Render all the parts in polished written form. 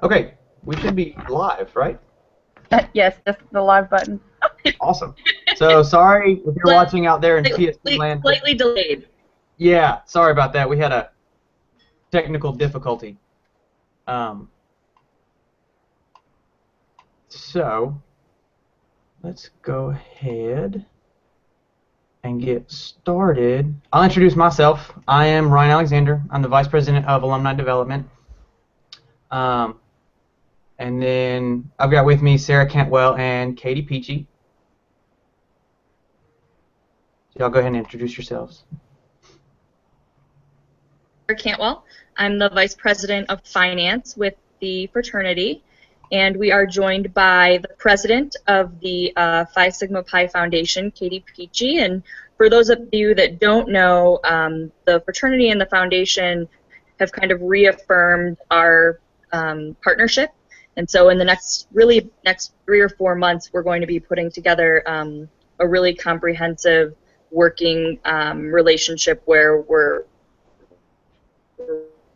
Okay, we should be live, right? Yes, that's the live button. Awesome. So sorry if you're watching out there in PSP land. Slightly delayed. Yeah, sorry about that. We had a technical difficulty. So let's go ahead and get started. I'll introduce myself. I am Ryan Alexander. I'm the Vice President of Alumni Development. And then I've got with me Sarah Cantwell and Katie Peachy. So y'all go ahead and introduce yourselves. Sarah Cantwell. I'm the Vice President of Finance with the fraternity, and we are joined by the President of the Phi Sigma Pi Foundation, Katie Peachy. And for those of you that don't know, the fraternity and the foundation have kind of reaffirmed our partnership. And so in the next 3 or 4 months, we're going to be putting together a really comprehensive working relationship where we're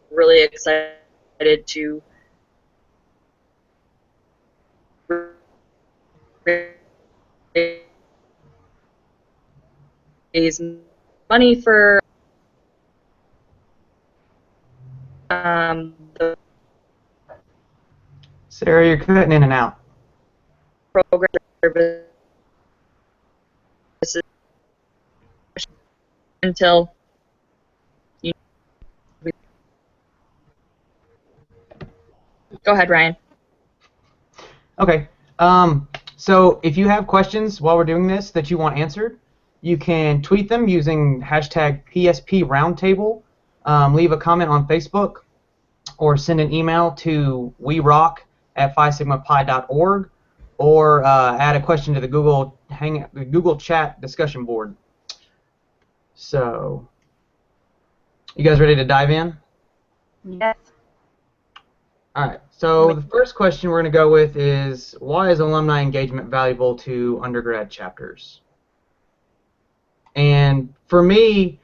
really excited to raise money for the Sarah, you're cutting in and out. program services until go ahead, Ryan. Okay. So if you have questions while we're doing this that you want answered, you can tweet them using hashtag PSP Roundtable, leave a comment on Facebook, or send an email to werock@phisigmapi.org, or add a question to the Google Chat discussion board. So, you guys ready to dive in? Yes. All right, so the first question we're going to go with is, why is alumni engagement valuable to undergrad chapters? And for me,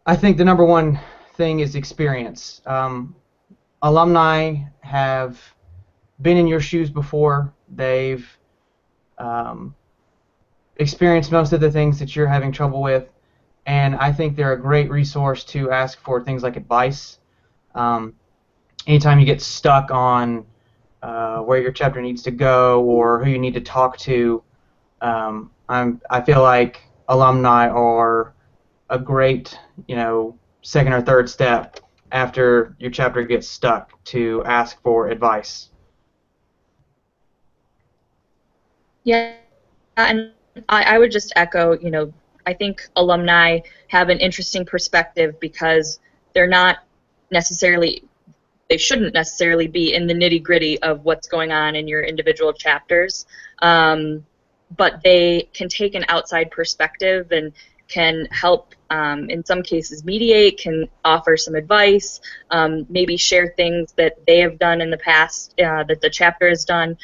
I think the number one thing is experience. Alumni have been in your shoes before. They've experienced most of the things that you're having trouble with, and I think they're a great resource to ask for things like advice. Anytime you get stuck on where your chapter needs to go or who you need to talk to, I feel like alumni are a great, second or third step after your chapter gets stuck to ask for advice. Yeah, and I would just echo, I think alumni have an interesting perspective because they're not necessarily, they shouldn't necessarily be in the nitty-gritty of what's going on in your individual chapters, but they can take an outside perspective and can help, in some cases, mediate, can offer some advice, maybe share things that they have done in the past, that the chapter has done,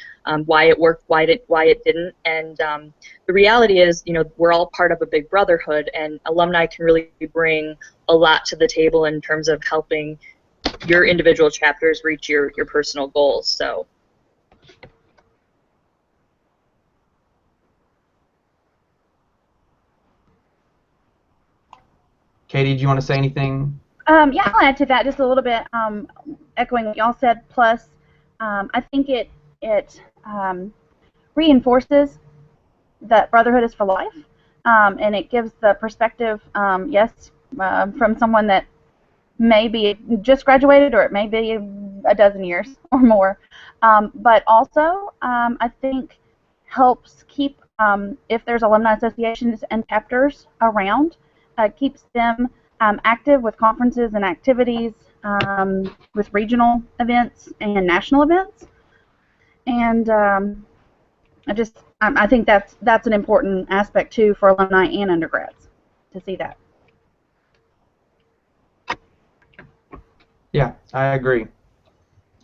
why it worked, why it didn't. And the reality is, we're all part of a big brotherhood, and alumni can really bring a lot to the table in terms of helping your individual chapters reach your personal goals. So. Katie, do you want to say anything? Yeah, I'll add to that just a little bit, echoing what y'all said. Plus, I think it reinforces that brotherhood is for life, and it gives the perspective, yes, from someone that may be just graduated, or it may be a dozen years or more, but also I think helps keep, if there's alumni associations and chapters around, keeps them active with conferences and activities, with regional events and national events, and I think that's an important aspect too for alumni and undergrads to see that. Yeah, I agree.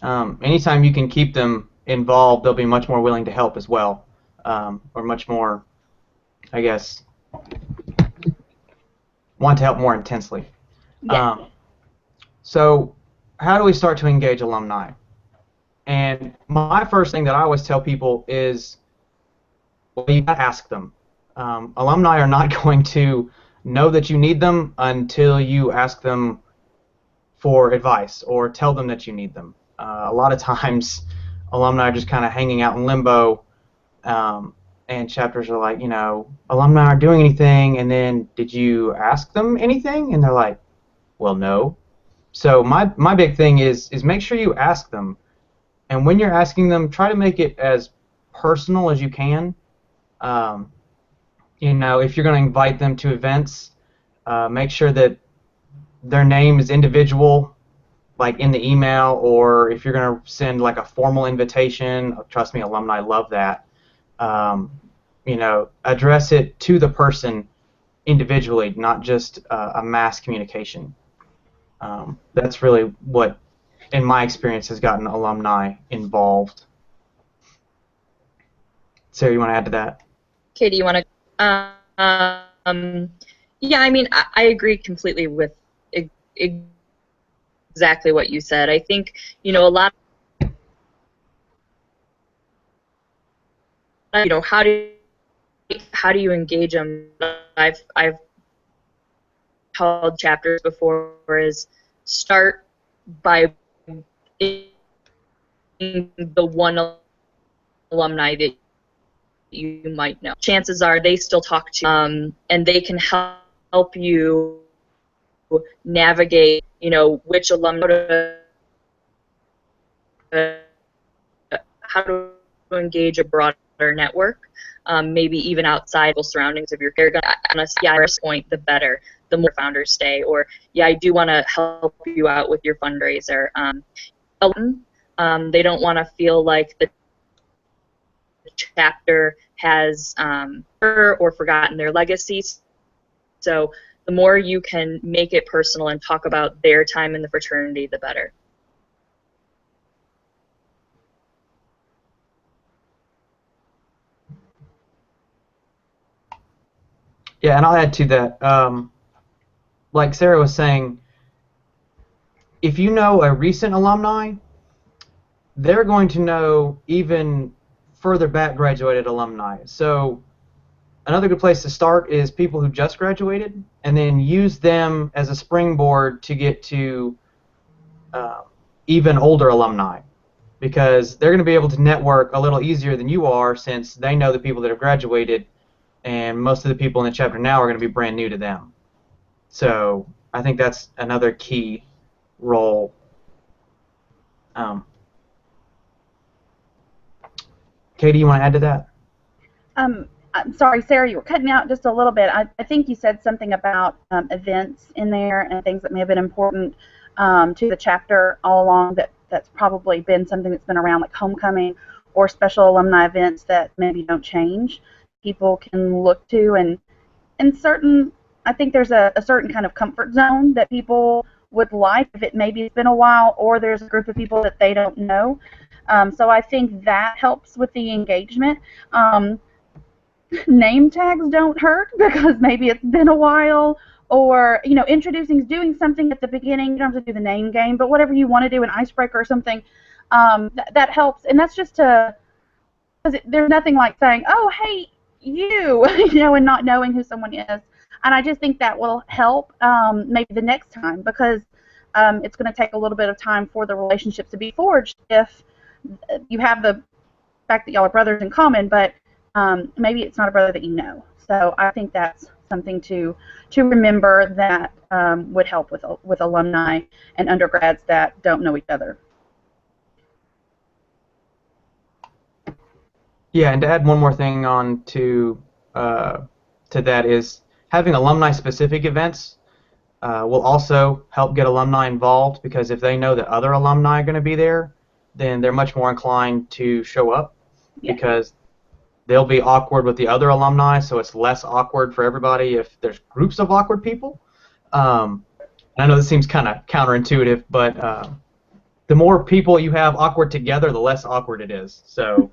Anytime you can keep them involved, they'll be much more willing to help as well, or much more, I guess, want to help more intensely. Yeah. So how do we start to engage alumni? And my first thing that I always tell people is, well, you got to ask them. Alumni are not going to know that you need them until you ask them for advice or tell them that you need them. A lot of times, alumni are just kind of hanging out in limbo, and chapters are like, alumni aren't doing anything, and then, did you ask them anything? And they're like, well, no. So my big thing is make sure you ask them, and when you're asking them, try to make it as personal as you can. If you're going to invite them to events, make sure that their name is individual, like in the email, or if you're going to send like a formal invitation, trust me, alumni love that. Address it to the person individually, not just a mass communication. That's really what, in my experience, has gotten alumni involved. Sarah, you want to add to that? Katie, you want to? Yeah, I mean, I agree completely with exactly what you said. I think, a lot of, how do you engage them? I've held chapters before is start by the one alumni that you might know. Chances are they still talk to you, and they can help you navigate, which alumni, how to engage a broader network, maybe even outside the surroundings of your care. Honestly, yeah, first point, the better, the more founders stay. Or, yeah, I do want to help you out with your fundraiser. They don't want to feel like the chapter has or forgotten their legacies. So the more you can make it personal and talk about their time in the fraternity, the better. Yeah, and I'll add to that. Like Sarah was saying, if you know a recent alumni, they're going to know even further back graduated alumni. So another good place to start is people who just graduated, and then use them as a springboard to get to even older alumni, because they're going to be able to network a little easier than you are, since they know the people that have graduated, and most of the people in the chapter now are going to be brand new to them. So I think that's another key role. Katie, you want to add to that? I'm sorry, Sarah, you were cutting out just a little bit. I think you said something about events in there and things that may have been important to the chapter all along. That's probably been something that's been around, like homecoming or special alumni events that maybe don't change. People can look to, and certain, I think there's a certain kind of comfort zone that people would like if maybe it's been a while, or there's a group of people that they don't know. So I think that helps with the engagement. Name tags don't hurt, because maybe it's been a while, or doing something at the beginning. You don't have to do the name game, but whatever you want to do, an icebreaker or something, that helps. And that's just because there's nothing like saying, "Oh, hey, you," and not knowing who someone is. And I just think that will help maybe the next time, because it's going to take a little bit of time for the relationships to be forged if you have the fact that y'all are brothers in common, but maybe it's not a brother that you know. So I think that's something to remember that would help with alumni and undergrads that don't know each other. Yeah, and to add one more thing on to that is having alumni-specific events will also help get alumni involved, because if they know that other alumni are going to be there, then they're much more inclined to show up, because they'll be awkward with the other alumni, so it's less awkward for everybody if there's groups of awkward people. I know this seems kind of counterintuitive, but the more people you have awkward together, the less awkward it is. So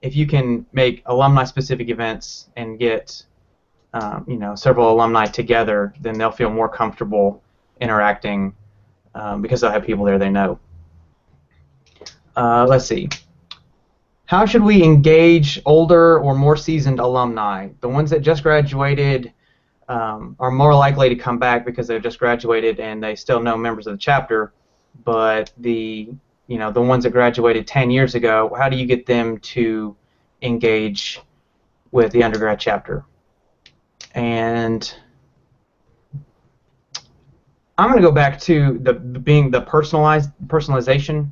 if you can make alumni-specific events and get several alumni together, then they'll feel more comfortable interacting because they'll have people there they know. Let's see. How should we engage older or more seasoned alumni? The ones that just graduated are more likely to come back because they've just graduated and they still know members of the chapter. But the ones that graduated 10 years ago, how do you get them to engage with the undergrad chapter? And I'm going to go back to the personalization.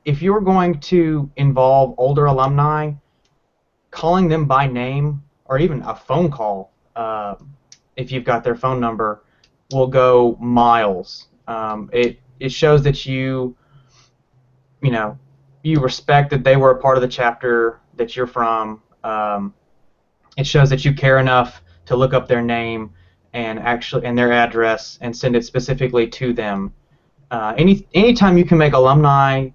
If you're going to involve older alumni, calling them by name or even a phone call, if you've got their phone number, will go miles. It shows that you respect that they were a part of the chapter that you're from. It shows that you care enough to look up their name and their address and send it specifically to them. Anytime you can make alumni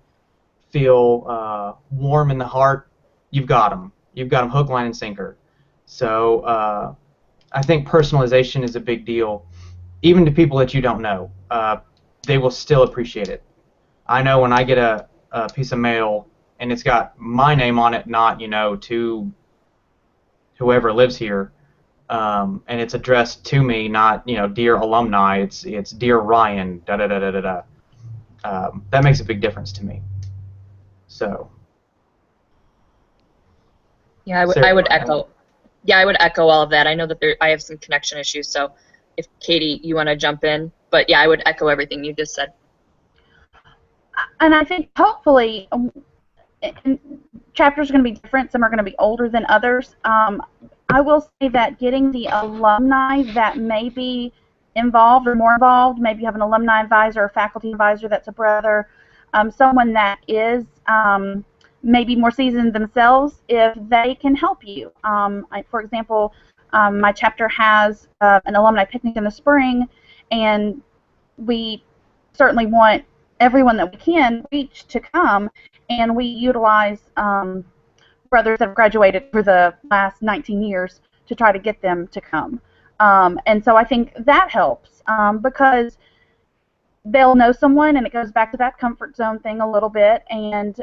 feel warm in the heart, you've got them. You've got them hook, line, and sinker. So I think personalization is a big deal, even to people that you don't know. They will still appreciate it. I know when I get a piece of mail and it's got my name on it, not to whoever lives here, and it's addressed to me, not dear alumni. It's dear Ryan. Da da da da da da. That makes a big difference to me. So. Yeah, I would echo. Yeah, I would echo all of that. I know that I have some connection issues, so if Katie, you want to jump in, but yeah, I would echo everything you just said. And I think hopefully chapters are going to be different. Some are going to be older than others. I will say that getting the alumni that may be involved or more involved, maybe you have an alumni advisor or faculty advisor that's a brother, someone that is maybe more seasoned themselves, if they can help you. For example, my chapter has an alumni picnic in the spring, and we certainly want everyone that we can reach to come, and we utilize brothers that have graduated for the last 19 years to try to get them to come. And so I think that helps because they'll know someone, and it goes back to that comfort zone thing a little bit, and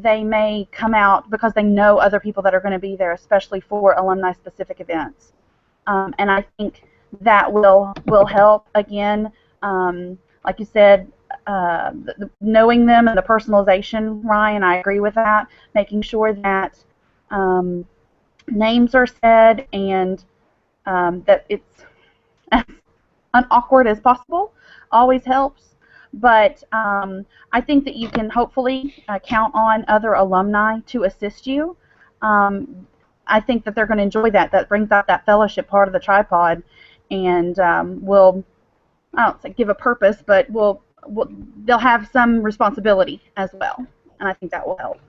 they may come out because they know other people that are going to be there, especially for alumni-specific events. And I think that will help. Again, like you said, the knowing them and the personalization, Ryan, I agree with that. Making sure that names are said and that it's as unawkward as possible always helps. But I think that you can hopefully count on other alumni to assist you. I think that they're going to enjoy that. That brings out that fellowship part of the tripod, and will, I don't say give a purpose, but they'll have some responsibility as well, and I think that will help.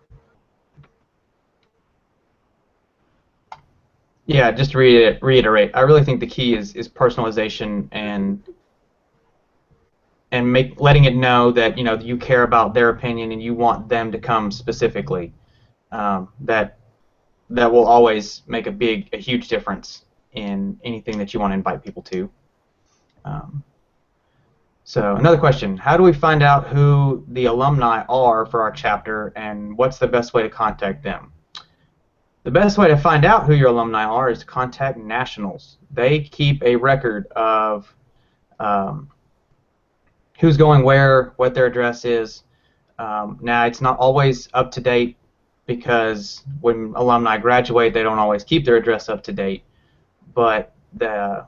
Yeah, just to reiterate, I really think the key is personalization and letting it know that you care about their opinion and you want them to come specifically. That will always make a huge difference in anything that you want to invite people to. So another question, how do we find out who the alumni are for our chapter, and what's the best way to contact them? The best way to find out who your alumni are is to contact nationals. They keep a record of who's going where, what their address is. Now, it's not always up to date because when alumni graduate, they don't always keep their address up to date. But the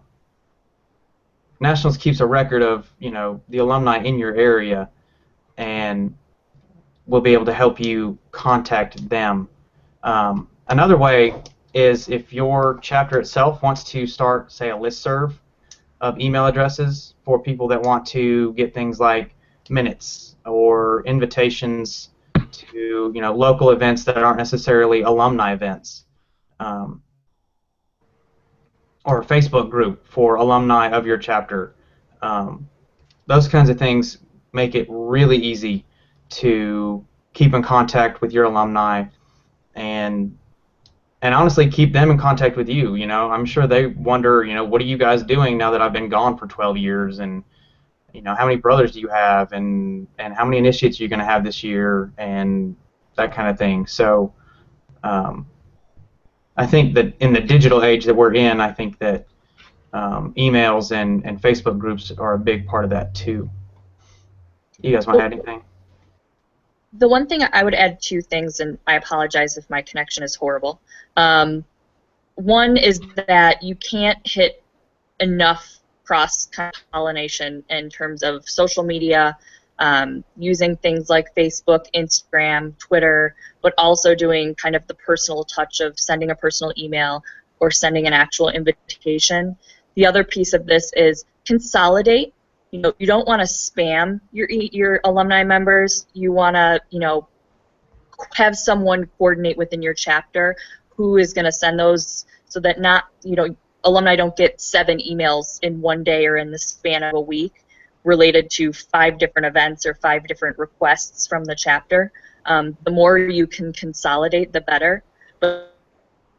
Nationals keeps a record of the alumni in your area, and will be able to help you contact them. Another way is if your chapter itself wants to start, say, a listserv of email addresses for people that want to get things like minutes or invitations to local events that aren't necessarily alumni events, or a Facebook group for alumni of your chapter. Those kinds of things make it really easy to keep in contact with your alumni and honestly keep them in contact with you. I'm sure they wonder, what are you guys doing now that I've been gone for 12 years, and how many brothers do you have, and how many initiates are you going to have this year, and that kind of thing. So I think that in the digital age that we're in, I think that emails and Facebook groups are a big part of that too. You guys want to add anything? The one thing I would add, two things, and I apologize if my connection is horrible. One is that you can't hit enough cross-pollination in terms of social media, using things like Facebook, Instagram, Twitter, but also doing kind of the personal touch of sending a personal email or sending an actual invitation. The other piece of this is consolidate. You don't want to spam your alumni members. You want to, have someone coordinate within your chapter who is going to send those, so that alumni don't get 7 emails in one day or in the span of a week related to 5 different events or 5 different requests from the chapter. The more you can consolidate, the better. But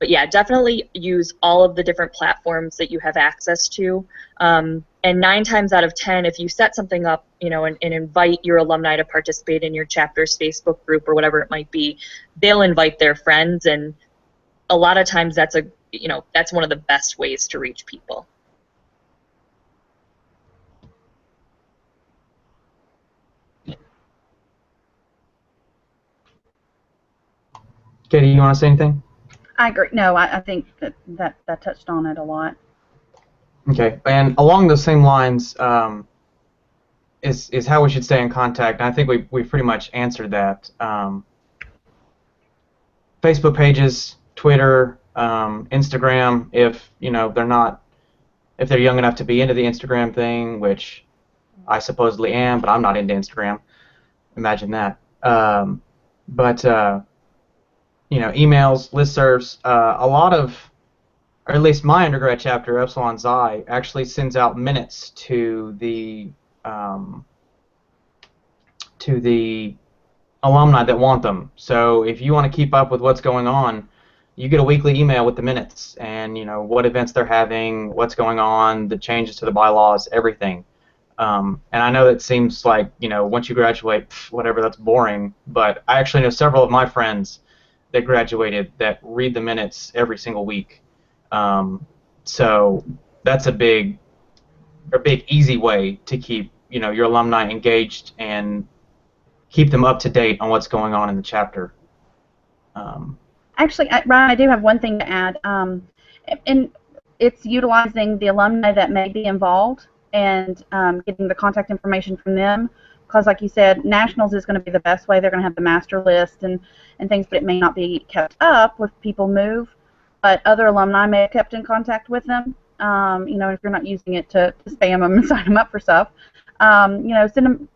yeah, definitely use all of the different platforms that you have access to. And 9 times out of 10, if you set something up, and invite your alumni to participate in your chapter's Facebook group or whatever it might be, they'll invite their friends, and a lot of times that's that's one of the best ways to reach people. Katie, you want to say anything? I agree. No, I think that touched on it a lot. Okay, and along those same lines is how we should stay in contact. And I think we pretty much answered that. Facebook pages, Twitter, Instagram. If if they're young enough to be into the Instagram thing, which I supposedly am, but I'm not into Instagram. Imagine that. Emails, listservs, a lot of, or at least my undergrad chapter, Epsilon Xi, actually sends out minutes to the alumni that want them. So if you want to keep up with what's going on, you get a weekly email with the minutes and what events they're having, what's going on, the changes to the bylaws, everything. And I know it seems like once you graduate, whatever, that's boring. But I actually know several of my friends that graduated that read the minutes every single week. So that's a big easy way to keep your alumni engaged and keep them up to date on what's going on in the chapter. Actually, Ryan, I do have one thing to add, and it's utilizing the alumni that may be involved and getting the contact information from them. Because, like you said, nationals is going to be the best way. They're going to have the master list and things, but it may not be kept up with people move. But other alumni may have kept in contact with them. If you're not using it to spam them and sign them up for stuff, send them.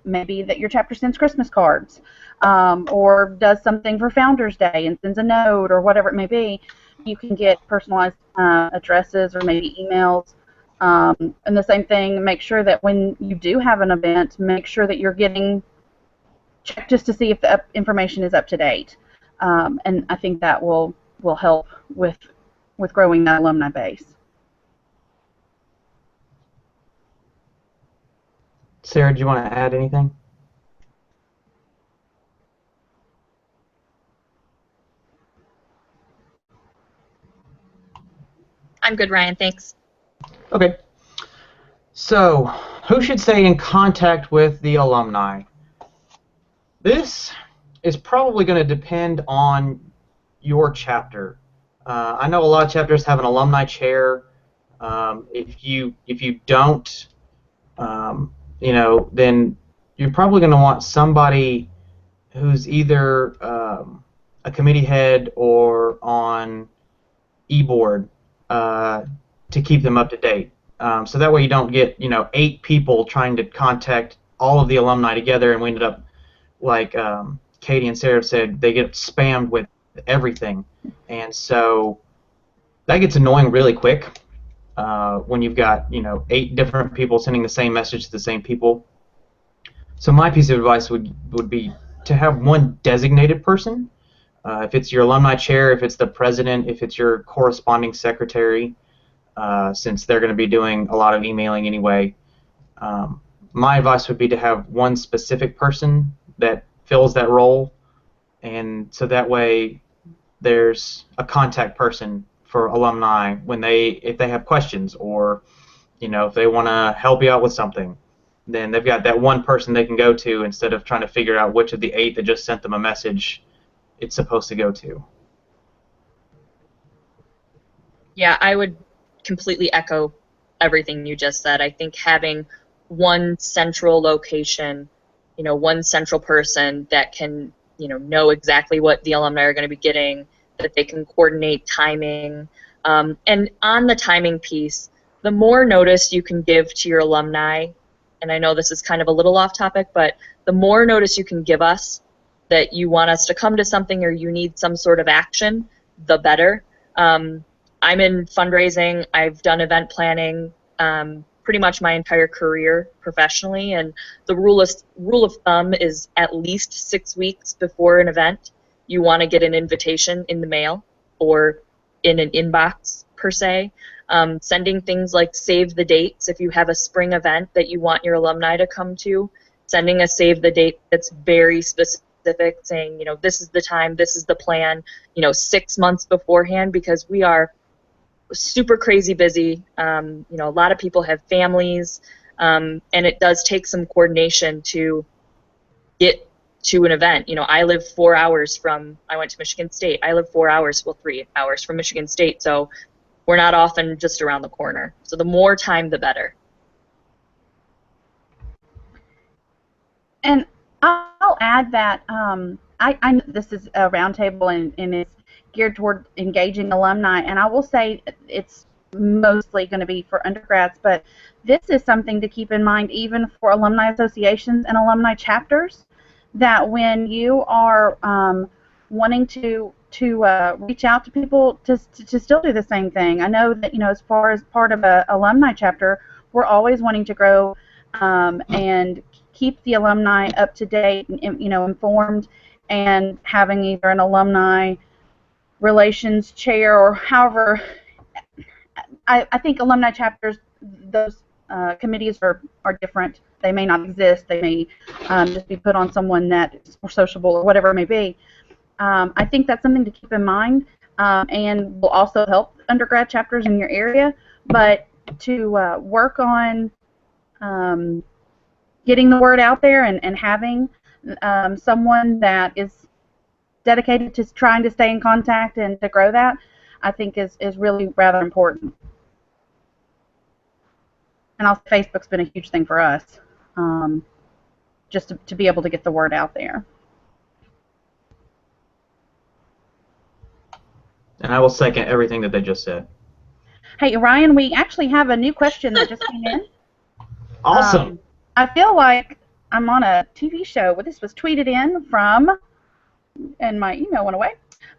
Maybe that your chapter sends Christmas cards, or does something for Founders Day and sends a note, or whatever it may be. You can get personalized addresses or maybe emails. And the same thing, make sure that when you do have an event, make sure that you're getting checked just to see if the information is up to date. And I think that will help with growing that alumni base. Sarah, do you want to add anything? I'm good, Ryan. Thanks. Okay. So, who should stay in contact with the alumni? This is probably going to depend on your chapter. I know a lot of chapters have an alumni chair. If you don't, then you're probably going to want somebody who's either a committee head or on e-board to keep them up to date. So that way you don't get 8 people trying to contact all of the alumni together, and we ended up, like Katie and Sarah said, they get spammed with everything, and so that gets annoying really quick when you've got 8 different people sending the same message to the same people. So my piece of advice would be to have one designated person. If it's your alumni chair, if it's the president, if it's your corresponding secretary, since they're going to be doing a lot of emailing anyway. my advice would be to have one specific person that fills that role, and so that way there's a contact person for alumni when if they have questions, or if they want to help you out with something, then they've got that one person they can go to instead of trying to figure out which of the 8 that just sent them a message it's supposed to go to. Yeah, I would completely echo everything you just said. I think having one central location, one central person that can, know exactly what the alumni are going to be getting, that they can coordinate timing. And on the timing piece, the more notice you can give to your alumni, and I know this is kind of a little off topic, but the more notice you can give us that you want us to come to something or you need some sort of action, the better. I'm in fundraising. I've done event planning pretty much my entire career professionally, and the rule of thumb is at least 6 weeks before an event, you want to get an invitation in the mail or in an inbox per se. Sending things like save the dates if you have a spring event that you want your alumni to come to, sending a save the date that's very specific, saying, this is the time, this is the plan, 6 months beforehand, because we are super crazy busy. A lot of people have families, and it does take some coordination to get to an event. I live 4 hours I went to Michigan State. I live 4 hours, 3 hours from Michigan State, so we're not often just around the corner. So the more time, the better. And I'll add that I know this is a roundtable and it's geared toward engaging alumni, and I will say it's mostly going to be for undergrads, but this is something to keep in mind even for alumni associations and alumni chapters, that when you are wanting to reach out to people to still do the same thing. I know that, as far as part of an alumni chapter, we're always wanting to grow and keep the alumni up to date and, informed, and having either an alumni relations chair or however. I think alumni chapters, those committees are different. They may not exist. They may just be put on someone that is more sociable or whatever it may be. I think that's something to keep in mind, and will also help undergrad chapters in your area. But to work on getting the word out there and having someone that is dedicated to trying to stay in contact and to grow that, I think is really rather important. And also Facebook's been a huge thing for us, just to be able to get the word out there. And I will second everything that they just said. Hey, Ryan, we actually have a new question that just came in. Awesome. I feel like I'm on a TV show. Well, this was tweeted in from, and my email went away,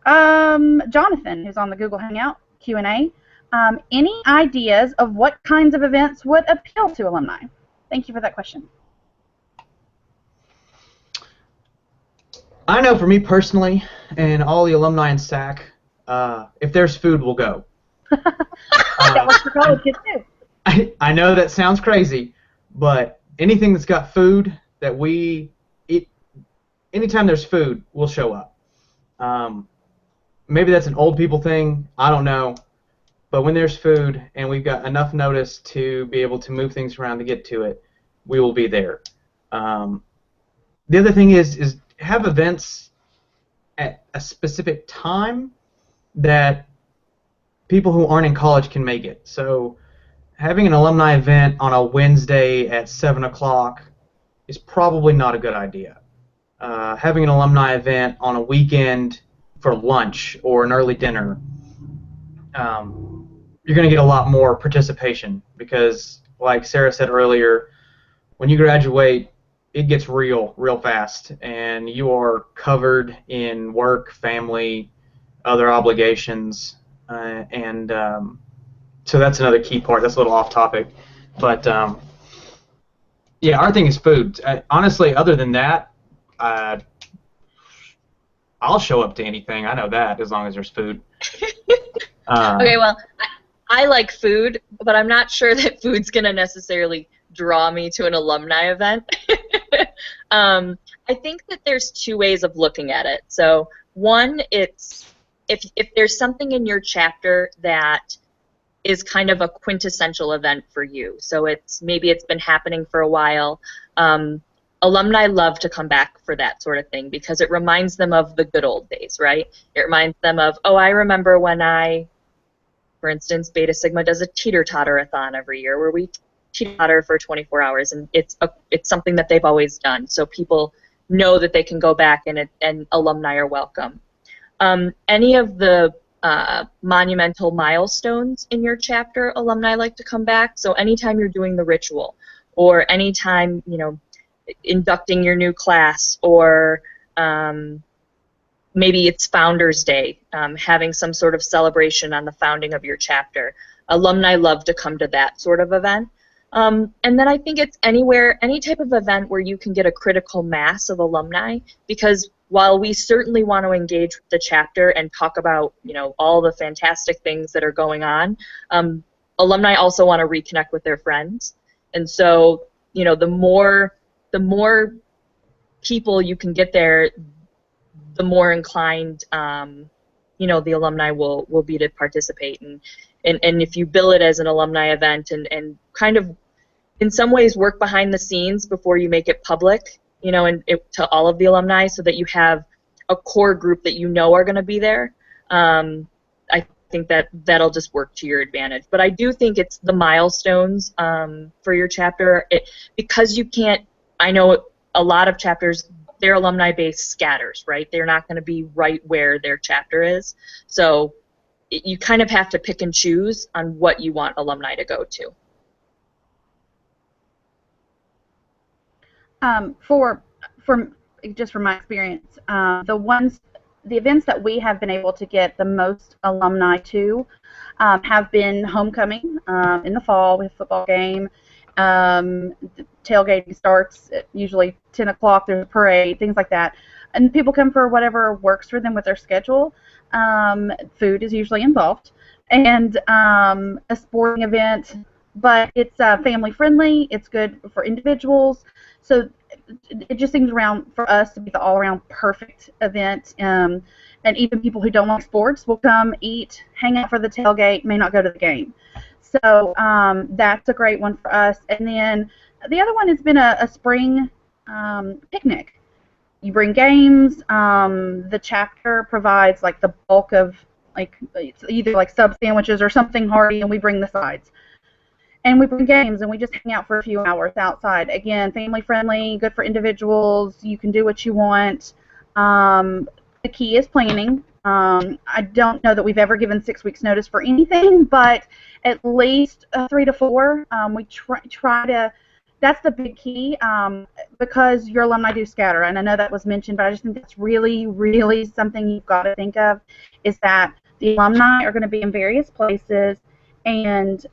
Jonathan, who's on the Google Hangout Q&A. Any ideas of what kinds of events would appeal to alumni? Thank you for that question. I know for me personally, and all the alumni in SAC, if there's food, we'll go. That works for college kids too. I know that sounds crazy, but anything that's got food that we eat, anytime there's food, we'll show up. Maybe that's an old people thing, I don't know, but when there's food and we've got enough notice to be able to move things around to get to it, we will be there. The other thing is have events at a specific time that people who aren't in college can make it. So having an alumni event on a Wednesday at 7 o'clock is probably not a good idea. Having an alumni event on a weekend for lunch or an early dinner, you're going to get a lot more participation because, like Sarah said earlier, when you graduate, it gets real fast, and you are covered in work, family, other obligations, and so that's another key part. That's a little off topic, but yeah, our thing is food. Honestly, other than that, I'll show up to anything. I know that, as long as there's food. Okay, well, I like food, but I'm not sure that food's going to necessarily draw me to an alumni event. I think that there's two ways of looking at it. So one, it's if there's something in your chapter that is kind of a quintessential event for you. So maybe it's been happening for a while. Alumni love to come back for that sort of thing because it reminds them of the good old days, right? It reminds them of, oh, I remember when for instance, Beta Sigma does a teeter-totter-a-thon every year where we teeter-totter for 24 hours, and it's something that they've always done. So people know that they can go back and alumni are welcome. Any of the monumental milestones in your chapter, alumni like to come back. So anytime you're doing the ritual, or anytime, inducting your new class, or maybe it's Founders Day, having some sort of celebration on the founding of your chapter. Alumni love to come to that sort of event. And then I think it's any type of event where you can get a critical mass of alumni, because while we certainly want to engage with the chapter and talk about, all the fantastic things that are going on, alumni also want to reconnect with their friends. And so, the more people you can get there, the more inclined, the alumni will be to participate. And if you bill it as an alumni event and kind of, in some ways, work behind the scenes before you make it public, to all of the alumni, so that you have a core group that are going to be there, I think that'll just work to your advantage. But I do think it's the milestones for your chapter, because you can't. I know a lot of chapters, their alumni base scatters, right? They're not going to be right where their chapter is. So you kind of have to pick and choose on what you want alumni to go to. Just from my experience, the events that we have been able to get the most alumni to have been homecoming in the fall. We have a football game. The tailgating starts at usually 10 o'clock. There's a parade, things like that. And people come for whatever works for them with their schedule. Food is usually involved. And a sporting event, but it's family friendly. It's good for individuals. So it just seems for us to be the all-around perfect event. And even people who don't like sports will come, eat, hang out for the tailgate, may not go to the game. So that's a great one for us. And then the other one has been a spring picnic. You bring games. The chapter provides like the bulk of it's either like sub sandwiches or something hearty, and we bring the sides. And we bring games, and we just hang out for a few hours outside. Again, family friendly, good for individuals. You can do what you want. The key is planning. I don't know that we've ever given 6 weeks notice for anything, but at least 3 to 4. We try to. That's the big key, because your alumni do scatter, and I know that was mentioned, but I just think that's really, really something you've got to think of, is that the alumni are going to be in various places, and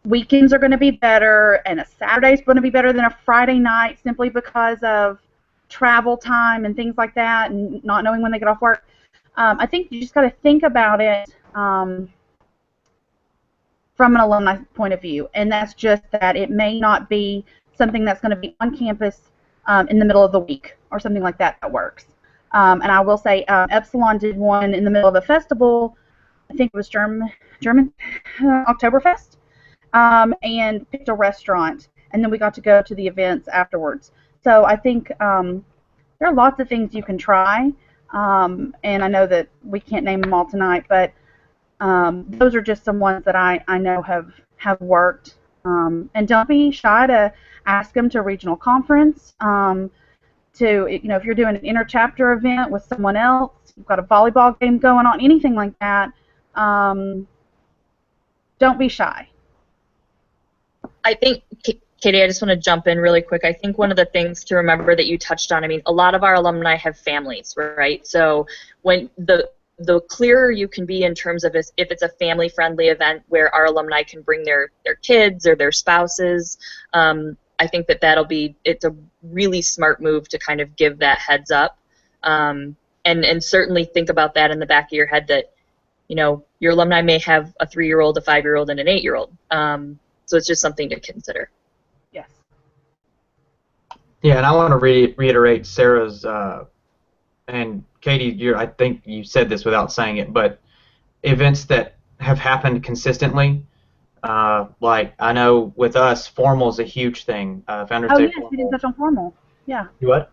weekends are going to be better, and a Saturday is going to be better than a Friday night, simply because of travel time and things like that, and not knowing when they get off work. I think you just got to think about it from an alumni point of view, and that's just that it may not be something that's going to be on campus in the middle of the week or something like that works. And I will say Epsilon did one in the middle of a festival. I think it was German Oktoberfest, and picked a restaurant, and then we got to go to the events afterwards. So I think there are lots of things you can try, and I know that we can't name them all tonight, but those are just some ones that I know have worked. And don't be shy to ask them to a regional conference. If you're doing an inter-chapter event with someone else, you've got a volleyball game going on, anything like that, don't be shy. I think, Katie, I just want to jump in really quick. I think one of the things to remember that you touched on, a lot of our alumni have families, right? So when the clearer you can be in terms of if it's a family-friendly event where our alumni can bring their kids or their spouses, I think it's a really smart move to kind of give that heads up, and certainly think about that in the back of your head that, your alumni may have a 3-year-old, a 5-year-old, and an 8-year-old. So it's just something to consider. Yes. Yeah, and I want to reiterate Sarah's and Katie, I think you said this without saying it, but events that have happened consistently, like I know with us, formal is a huge thing. Founders Oh Day yes, formal. we didn't touch on formal. Yeah. You what?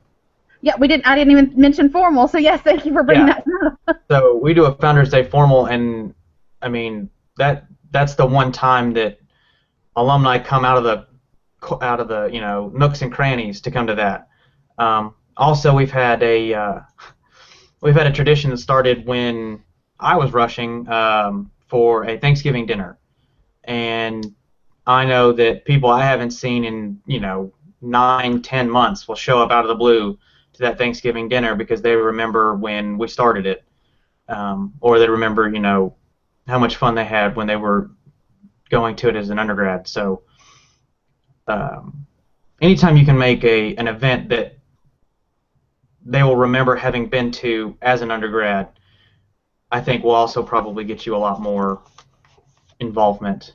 Yeah, we didn't. I didn't even mention formal. So yes, thank you for bringing that up. So we do a Founders Day formal, and I mean that's the one time that alumni come out of the nooks and crannies to come to that. Also, we've had a tradition that started when I was rushing for a Thanksgiving dinner, and I know that people I haven't seen in 9, 10 months will show up out of the blue to that Thanksgiving dinner because they remember when we started it, or they remember how much fun they had when they were going to it as an undergrad. So anytime you can make an event that they will remember having been to as an undergrad, I think will also probably get you a lot more involvement.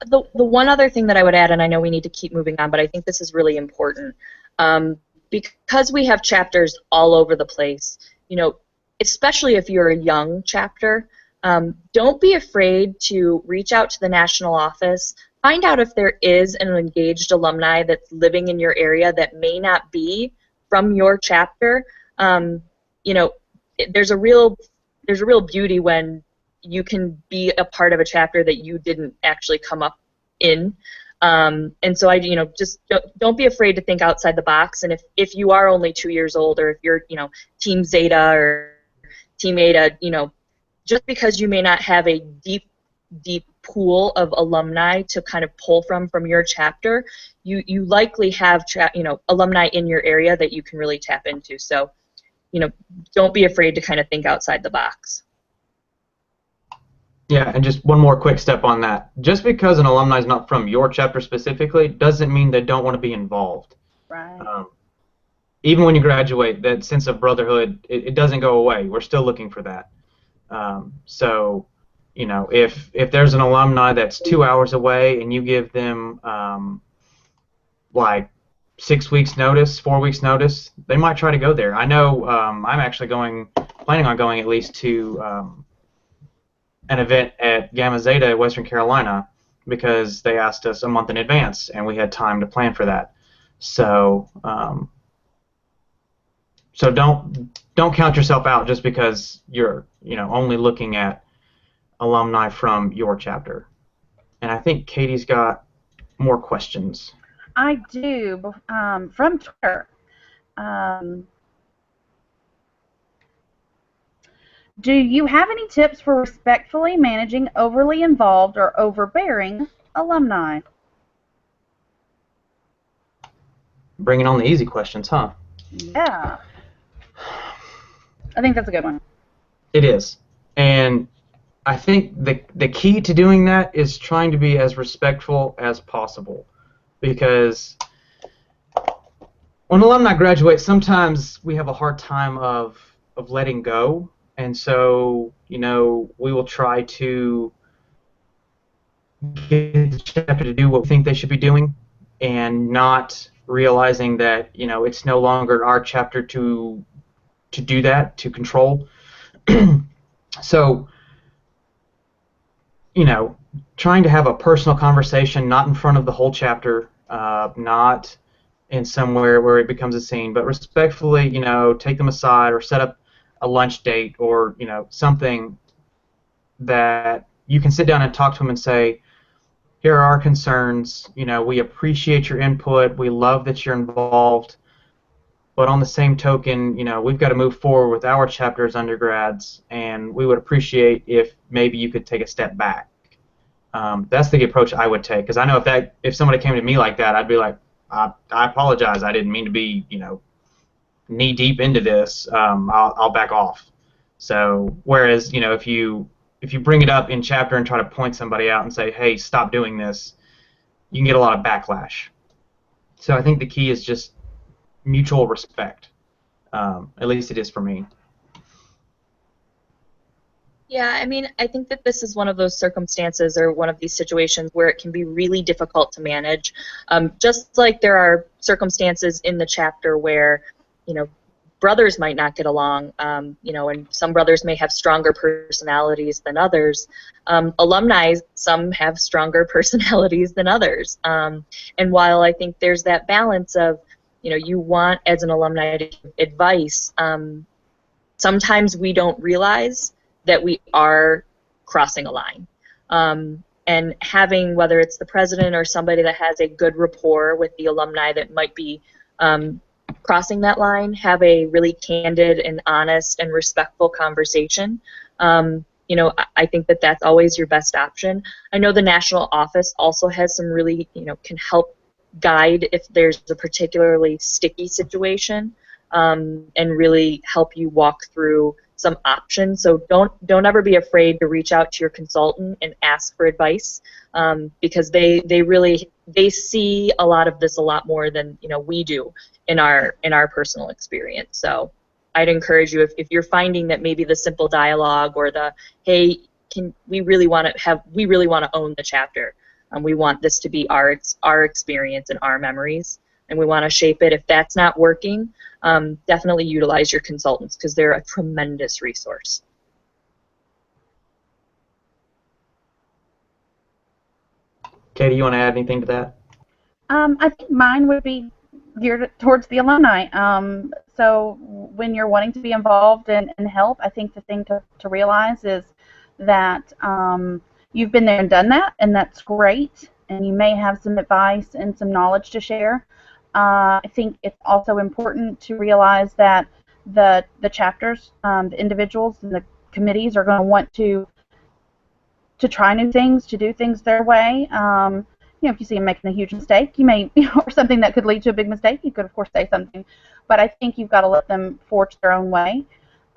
The one other thing that I would add, and I know we need to keep moving on, but I think this is really important, because we have chapters all over the place, especially if you're a young chapter, don't be afraid to reach out to the national office, find out if there is an engaged alumni that's living in your area that may not be from your chapter. There's a real beauty when you can be a part of a chapter that you didn't actually come up in. And so just don't be afraid to think outside the box. And if you are only 2 years old, or if you're, Team Zeta or Team Eta, just because you may not have a deep pool of alumni to kind of pull from your chapter, you likely have alumni in your area that you can really tap into. So, don't be afraid to kind of think outside the box. Yeah, and just one more quick step on that. Just because an alumni is not from your chapter specifically doesn't mean they don't want to be involved. Right. Even when you graduate, that sense of brotherhood, it doesn't go away. We're still looking for that. So, if there's an alumni that's 2 hours away and you give them like 6 weeks notice, 4 weeks notice, they might try to go there. I know I'm actually planning on going at least to an event at Gamma Zeta, Western Carolina, because they asked us a month in advance, and we had time to plan for that. So, so don't count yourself out just because you're only looking at alumni from your chapter. And I think Katie's got more questions. I do, from Twitter. Do you have any tips for respectfully managing overly involved or overbearing alumni? Bringing on the easy questions, huh? Yeah. I think that's a good one. It is. And I think the key to doing that is trying to be as respectful as possible. Because when alumni graduate, sometimes we have a hard time of letting go. And so, we will try to get the chapter to do what we think they should be doing, and not realizing that, it's no longer our chapter to do that, to control. So, trying to have a personal conversation, not in front of the whole chapter, not in somewhere where it becomes a scene, but respectfully, take them aside or set up a lunch date, or something that you can sit down and talk to them and say, here are our concerns, we appreciate your input, we love that you're involved, but on the same token, we've got to move forward with our chapter as undergrads, and we would appreciate if maybe you could take a step back. That's the approach I would take, because I know if somebody came to me like that, I'd be like, I apologize, I didn't mean to be, knee deep into this. I'll back off. So whereas if you bring it up in chapter and try to point somebody out and say, hey, stop doing this, you can get a lot of backlash. So I think the key is just mutual respect. At least it is for me. Yeah, I mean, I think that this is one of those circumstances or one of these situations where it can be really difficult to manage. Just like there are circumstances in the chapter where, you know, brothers might not get along, you know, and some brothers may have stronger personalities than others. Alumni, some have stronger personalities than others. And while I think there's that balance of, you know, you want as an alumni to give advice, sometimes we don't realize that we are crossing a line. And having, whether it's the president or somebody that has a good rapport with the alumni that might be crossing that line, have a really candid and honest and respectful conversation. You know, I think that that's always your best option. I know the national office also has some really, you know, can help guide if there's a particularly sticky situation, and really help you walk through some options. So don't ever be afraid to reach out to your consultant and ask for advice, because they see a lot of this a lot more than, you know, we do in our personal experience. So I'd encourage you, if you're finding that maybe the simple dialogue or the, hey, we really want to own the chapter, we want this to be our experience and our memories, and we want to shape it. If that's not working, definitely utilize your consultants, because they're a tremendous resource. Katie, you want to add anything to that? I think mine would be geared towards the alumni. So when you're wanting to be involved and help, I think the thing to realize is that you've been there and done that, and that's great, and you may have some advice and some knowledge to share. I think it's also important to realize that the chapters, the individuals, and the committees are going to want to try new things, to do things their way. You know, if you see them making a huge mistake, you may, or something that could lead to a big mistake, you could of course say something. But I think you've got to let them forge their own way,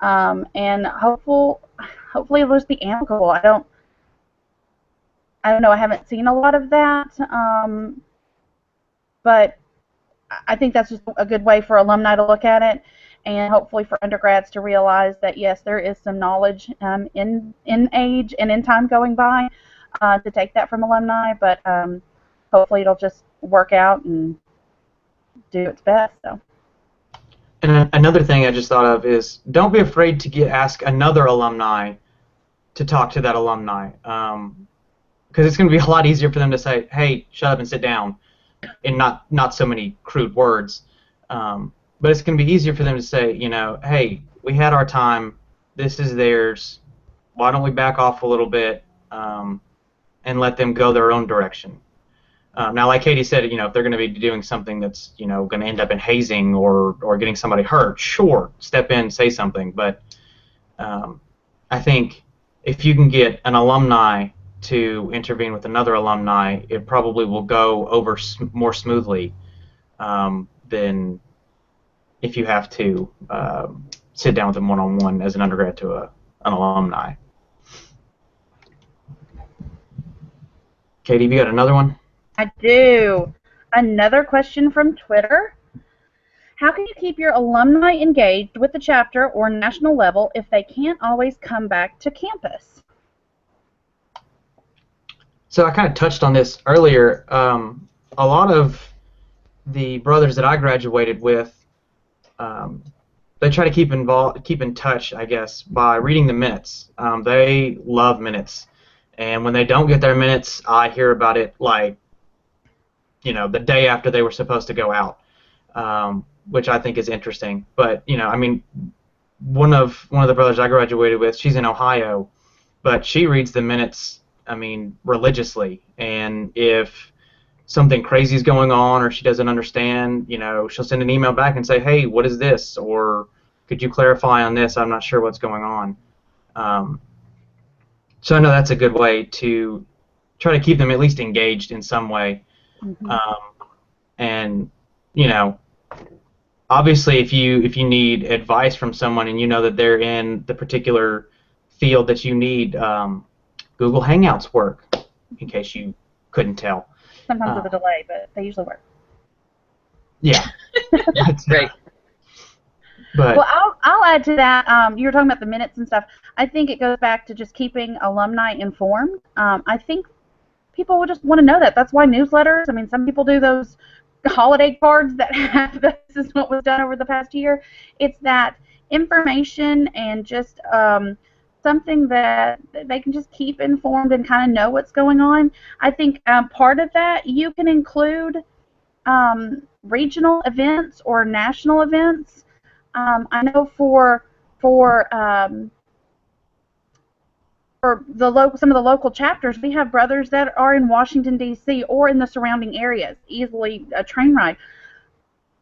and hopefully it'll just be amicable. I don't know. I haven't seen a lot of that, but I think that's just a good way for alumni to look at it, and hopefully for undergrads to realize that yes, there is some knowledge in age and in time going by to take that from alumni, but hopefully it'll just work out and do its best. So. And another thing I just thought of is, don't be afraid to ask another alumni to talk to that alumni, because it's going to be a lot easier for them to say, hey, shut up and sit down, in not so many crude words, but it's going to be easier for them to say, you know, hey, we had our time, this is theirs, why don't we back off a little bit, and let them go their own direction. Now, like Katie said, you know, if they're going to be doing something that's, you know, going to end up in hazing or getting somebody hurt, sure, step in, say something, but I think if you can get an alumni to intervene with another alumni, it probably will go over more smoothly than if you have to sit down with them one-on-one as an undergrad to an alumni. Katie, have you got another one? I do. Another question from Twitter. How can you keep your alumni engaged with the chapter or national level if they can't always come back to campus? So I kind of touched on this earlier. A lot of the brothers that I graduated with, they try to keep in touch, I guess, by reading the minutes. They love minutes, and when they don't get their minutes, I hear about it like, you know, the day after they were supposed to go out, which I think is interesting. But you know, I mean, one of the brothers I graduated with, she's in Ohio, but she reads the minutes, I mean, religiously, and if something crazy is going on or she doesn't understand, you know, she'll send an email back and say, hey, what is this? Or could you clarify on this? I'm not sure what's going on. So I know that's a good way to try to keep them at least engaged in some way. Mm-hmm. And, you know, obviously if you need advice from someone and you know that they're in the particular field that you need, Google Hangouts work, in case you couldn't tell. Sometimes with a delay, but they usually work. Yeah. Right. But well, I'll add to that. You were talking about the minutes and stuff. I think it goes back to just keeping alumni informed. I think people will just want to know that. That's why newsletters. I mean, some people do those holiday cards that have this is what was done over the past year. It's that information and just something that they can just keep informed and kind of know what's going on. I think part of that you can include regional events or national events. I know for some of the local chapters, we have brothers that are in Washington, D.C. or in the surrounding areas, easily a train ride.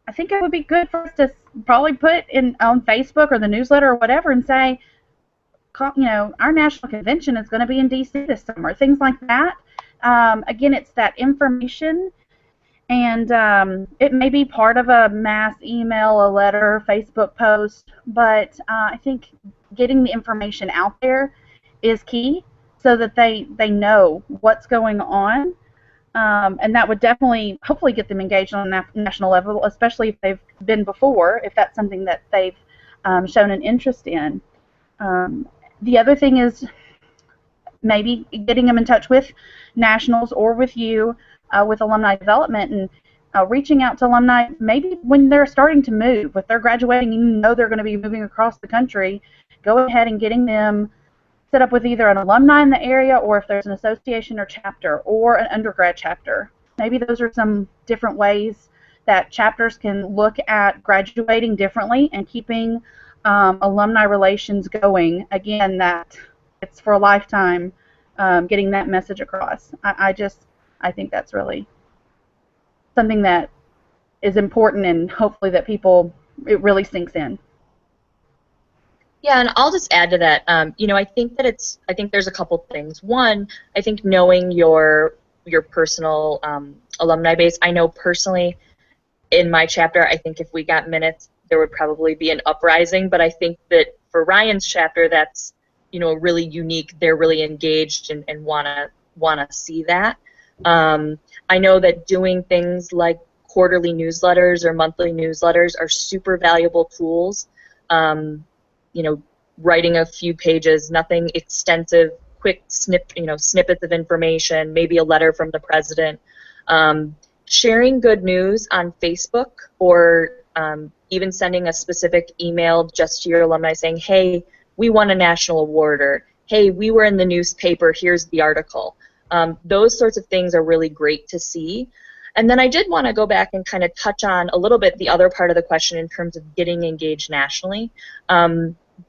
I think it would be good for us to probably put on Facebook or the newsletter or whatever and say, you know, our national convention is going to be in D.C. this summer, things like that. Again, it's that information, and it may be part of a mass email, a letter, Facebook post, but I think getting the information out there is key so that they know what's going on, and that would definitely, hopefully, get them engaged on a national level, especially if they've been before, if that's something that they've shown an interest in. The other thing is maybe getting them in touch with nationals or with you, with alumni development, and reaching out to alumni maybe when they're starting to move. If they're graduating, you know they're going to be moving across the country, go ahead and getting them set up with either an alumni in the area, or if there's an association or chapter or an undergrad chapter. Maybe those are some different ways that chapters can look at graduating differently and keeping alumni relations going. Again, that it's for a lifetime, getting that message across. I think that's really something that is important, and hopefully that it really sinks in. Yeah, and I'll just add to that. You know, I think there's a couple things. One, I think knowing your personal alumni base. I know personally, in my chapter, I think if we got minutes, there would probably be an uprising. But I think that for Ryan's chapter, that's, you know, really unique. They're really engaged and wanna see that. I know that doing things like quarterly newsletters or monthly newsletters are super valuable tools. You know, writing a few pages, nothing extensive, quick snippets of information, maybe a letter from the president. Sharing good news on Facebook, or even sending a specific email just to your alumni saying, hey, we won a national award, or hey, we were in the newspaper, here's the article. Those sorts of things are really great to see. And then I did want to go back and kind of touch on a little bit the other part of the question in terms of getting engaged nationally.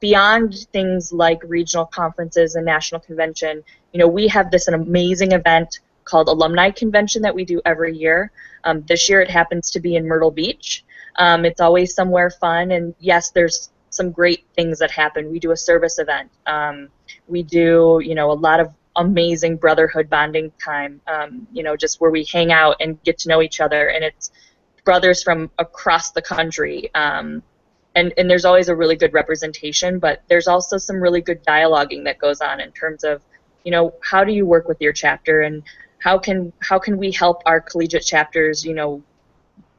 Beyond things like regional conferences and national convention, you know, we have an amazing event called Alumni Convention that we do every year. This year it happens to be in Myrtle Beach. It's always somewhere fun, and yes, there's some great things that happen. We do a service event. We do, you know, a lot of amazing brotherhood bonding time, you know, just where we hang out and get to know each other, and it's brothers from across the country. And there's always a really good representation, but there's also some really good dialoguing that goes on in terms of, you know, how do you work with your chapter, and how can we help our collegiate chapters, you know,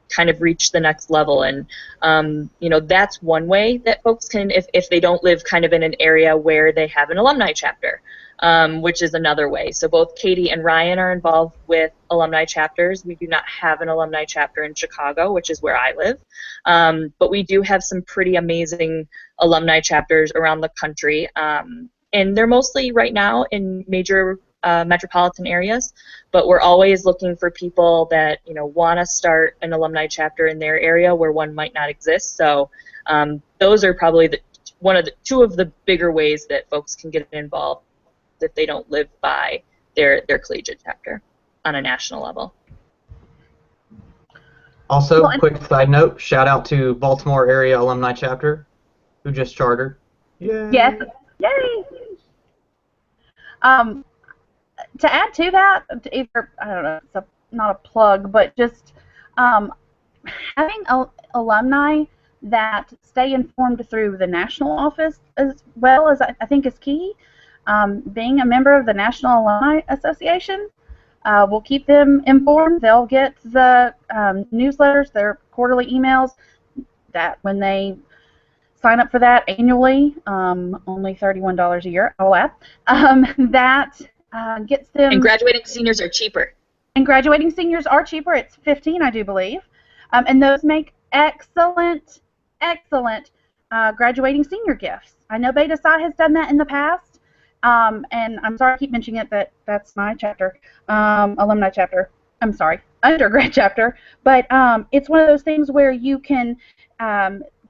kind of reach the next level. And you know, that's one way that folks can, if they don't live kind of in an area where they have an alumni chapter, which is another way. So both Katie and Ryan are involved with alumni chapters. We do not have an alumni chapter in Chicago, which is where I live, but we do have some pretty amazing alumni chapters around the country, and they're mostly right now in major metropolitan areas, but we're always looking for people that, you know, want to start an alumni chapter in their area where one might not exist. So those are probably two of the bigger ways that folks can get involved if they don't live by their collegiate chapter on a national level. Also, quick side note, shout out to Baltimore area alumni chapter who just chartered. Yay! Yes. Yay! To add to that, either, I don't know, it's not a plug, but just having alumni that stay informed through the national office as well as I think is key. Being a member of the National Alumni Association will keep them informed. They'll get the newsletters, their quarterly emails, that when they sign up for that annually, only $31 a year, I'll add. That gets them... And graduating seniors are cheaper. And graduating seniors are cheaper. It's $15, I do believe. And those make excellent graduating senior gifts. I know Beta Psi has done that in the past. And I'm sorry I keep mentioning it, that's my chapter, alumni chapter. I'm sorry, undergrad chapter. But it's one of those things where you can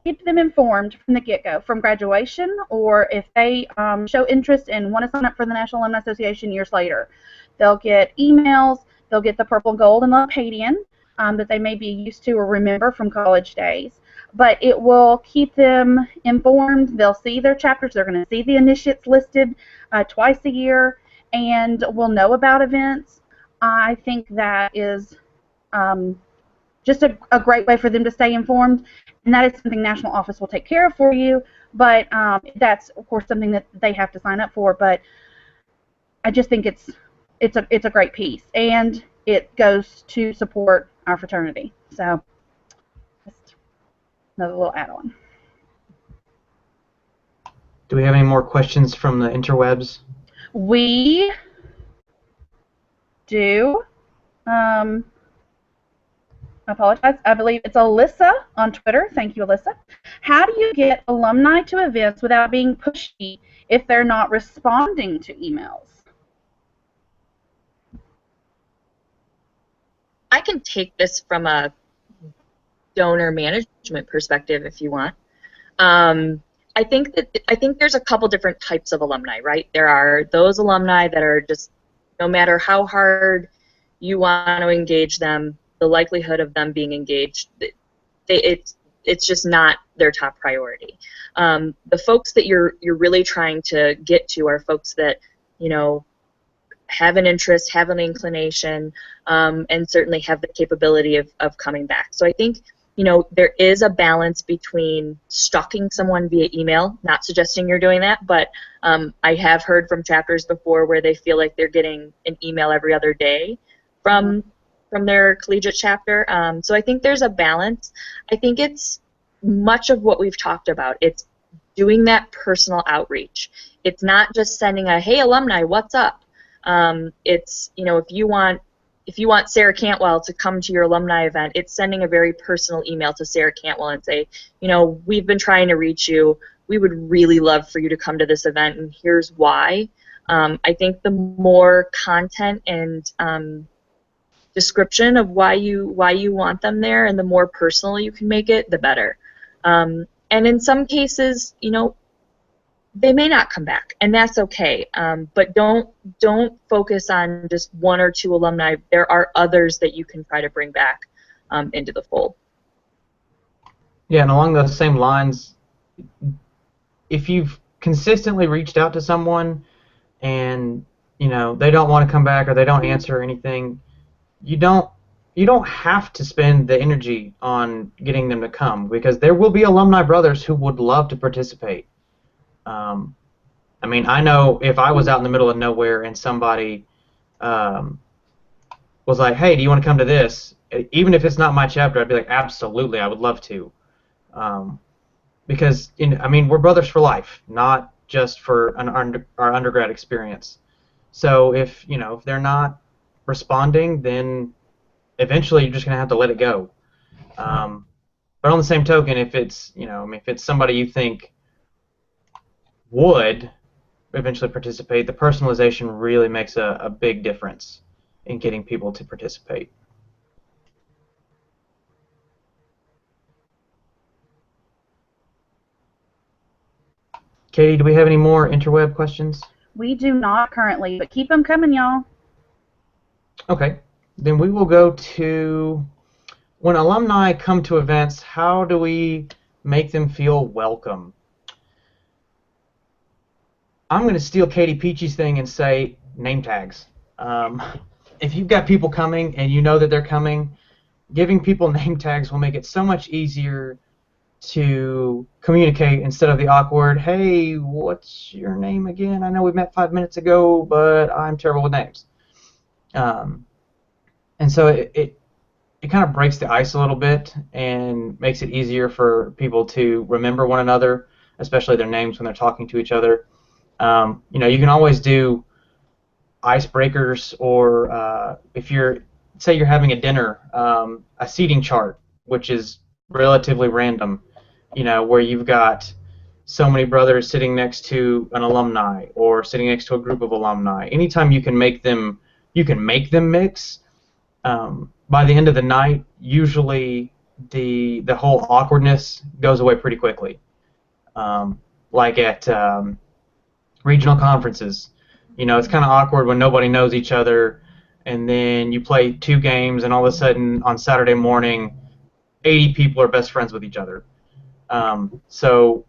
keep them informed from the get-go, from graduation, or if they show interest and want to sign up for the National Alumni Association years later. They'll get emails, they'll get the purple, gold, and Lopadian that they may be used to or remember from college days. But it will keep them informed. They'll see their chapters. They're going to see the initiates listed twice a year, and will know about events. I think that is just a great way for them to stay informed, and that is something National Office will take care of for you, but that's, of course, something that they have to sign up for. But I just think it's a great piece, and it goes to support our fraternity. So just another little add-on. Do we have any more questions from the interwebs? We do. I apologize. I believe it's Alyssa on Twitter. Thank you, Alyssa. How do you get alumni to events without being pushy if they're not responding to emails? I can take this from a donor management perspective if you want. I think there's a couple different types of alumni, right? There are those alumni that are just, no matter how hard you want to engage them, the likelihood of them being engaged, it's just not their top priority. The folks that you're really trying to get to are folks that, you know, have an interest, have an inclination, and certainly have the capability of coming back. So I think, you know, there is a balance between stalking someone via email, not suggesting you're doing that, but I have heard from chapters before where they feel like they're getting an email every other day from their collegiate chapter. So I think there's a balance. I think it's much of what we've talked about. It's doing that personal outreach. It's not just sending a, hey, alumni, what's up? It's, you know, if you want Sarah Cantwell to come to your alumni event, it's sending a very personal email to Sarah Cantwell and say, you know, we've been trying to reach you. We would really love for you to come to this event, and here's why. I think the more content and description of why you want them there, and the more personal you can make it, the better. And in some cases, you know, they may not come back, and that's okay. But don't focus on just one or two alumni. There are others that you can try to bring back into the fold. Yeah, and along those same lines, if you've consistently reached out to someone and, you know, they don't want to come back or they don't answer anything, you don't have to spend the energy on getting them to come, because there will be alumni brothers who would love to participate. I mean, I know if I was out in the middle of nowhere and somebody was like, hey, do you want to come to this? Even if it's not my chapter, I'd be like, absolutely, I would love to. Because, I mean, we're brothers for life, not just for our undergrad experience. So if they're not responding, then eventually you're just going to have to let it go. But on the same token, if it's, if it's somebody you think would eventually participate, the personalization really makes a big difference in getting people to participate. Katie, do we have any more interweb questions? We do not currently, but keep them coming, y'all. Okay, then we will go to, when alumni come to events, how do we make them feel welcome? I'm going to steal Katie Peachy's thing and say name tags. If you've got people coming and you know that they're coming, giving people name tags will make it so much easier to communicate instead of the awkward, hey, what's your name again? I know we met 5 minutes ago, but I'm terrible with names. And so it it kind of breaks the ice a little bit and makes it easier for people to remember one another, especially their names when they're talking to each other. You know, you can always do icebreakers, or if you're, say you're having a dinner, a seating chart, which is relatively random, you know, where you've got so many brothers sitting next to an alumni or sitting next to a group of alumni. Anytime you can make them mix. By the end of the night, usually the whole awkwardness goes away pretty quickly. Like at regional conferences, you know, it's kind of awkward when nobody knows each other, and then you play 2 games, and all of a sudden on Saturday morning, 80 people are best friends with each other. So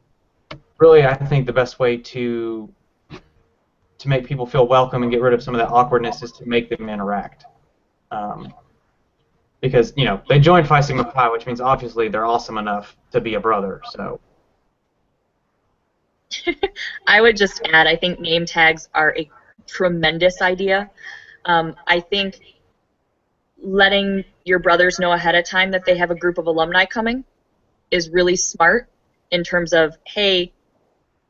really, I think the best way to make people feel welcome and get rid of some of that awkwardness is to make them interact. Because, you know, they joined Phi Sigma Pi, which means obviously they're awesome enough to be a brother. So I would just add, I think name tags are a tremendous idea. I think letting your brothers know ahead of time that they have a group of alumni coming is really smart in terms of, hey,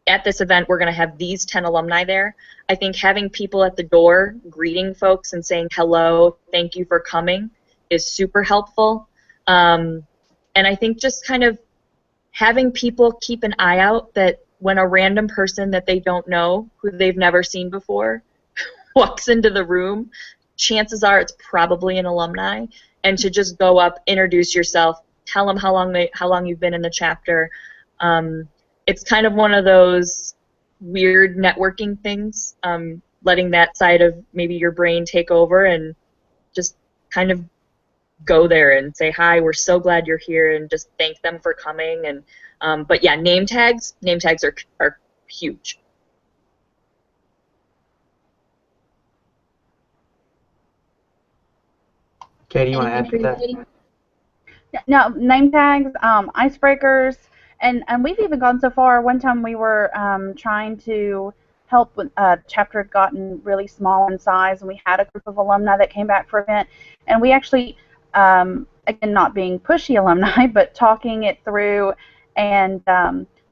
at this event we're going to have these 10 alumni there. I think having people at the door greeting folks and saying hello, thank you for coming, is super helpful. And I think just kind of having people keep an eye out that when a random person that they don't know, who they've never seen before, walks into the room, chances are it's probably an alumni, and to just go up, introduce yourself, tell them how long you've been in the chapter. It's kind of one of those weird networking things, letting that side of maybe your brain take over and just kind of go there and say, hi, we're so glad you're here, and just thank them for coming. And but yeah, name tags are huge. Katie, you want to add to that? No, name tags, icebreakers, and we've even gone so far. One time we were trying to help with chapter had gotten really small in size, and we had a group of alumni that came back for an event, and we actually, again, not being pushy alumni, but talking it through, and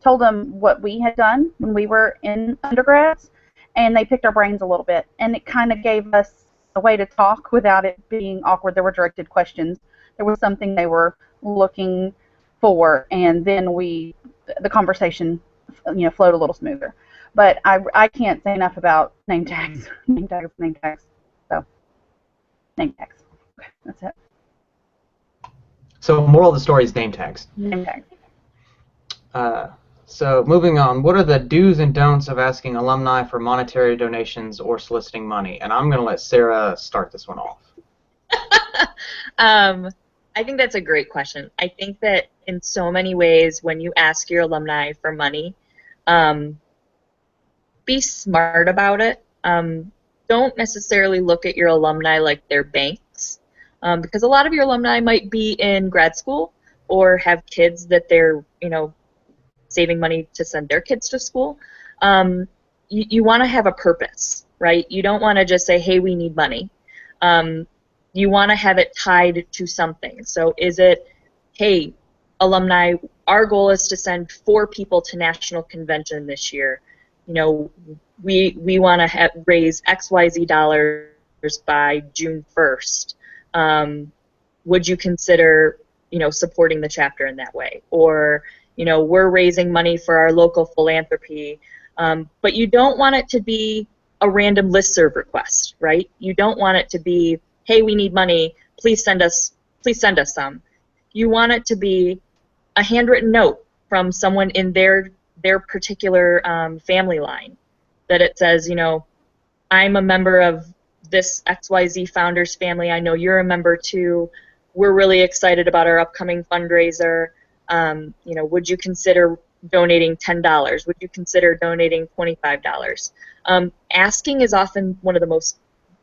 told them what we had done when we were in undergrads, and they picked our brains a little bit, and it kind of gave us a way to talk without it being awkward. There were directed questions. There was something they were looking for, and then the conversation, you know, flowed a little smoother. But I can't say enough about name tags, name tags, name tags. So, name tags. Okay, that's it. So moral of the story is name tags. Name tags. So moving on, what are the do's and don'ts of asking alumni for monetary donations or soliciting money? And I'm going to let Sarah start this one off. I think that's a great question. I think that in so many ways, when you ask your alumni for money, be smart about it. Don't necessarily look at your alumni like they're banks, because a lot of your alumni might be in grad school or have kids that they're, you know, saving money to send their kids to school. You want to have a purpose, right? You don't want to just say, hey, we need money. You want to have it tied to something. So is it, hey, alumni, our goal is to send 4 people to National Convention this year. You know, we want to raise XYZ dollars by June 1st. Would you consider, you know, supporting the chapter in that way? Or, you know, we're raising money for our local philanthropy, but you don't want it to be a random listserv request, right? You don't want it to be, hey, we need money, please send us some. You want it to be a handwritten note from someone in their particular family line, that it says, you know, I'm a member of this XYZ founder's family, I know you're a member too, we're really excited about our upcoming fundraiser. You know, would you consider donating $10? Would you consider donating $25? Asking is often one of the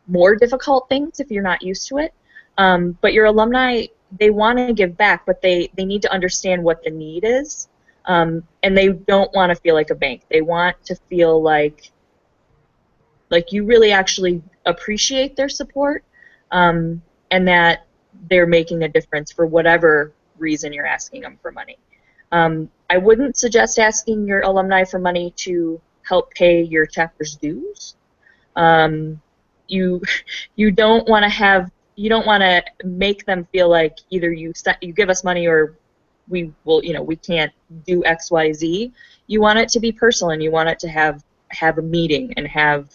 more difficult things if you're not used to it. But your alumni, they want to give back, but they need to understand what the need is. And they don't want to feel like a bank. They want to feel like you really actually appreciate their support, and that they're making a difference for whatever reason you're asking them for money. I wouldn't suggest asking your alumni for money to help pay your chapter's dues. You don't want to make them feel like either you give us money or we can't do X, Y, Z. You want it to be personal, and you want it to have a meeting and have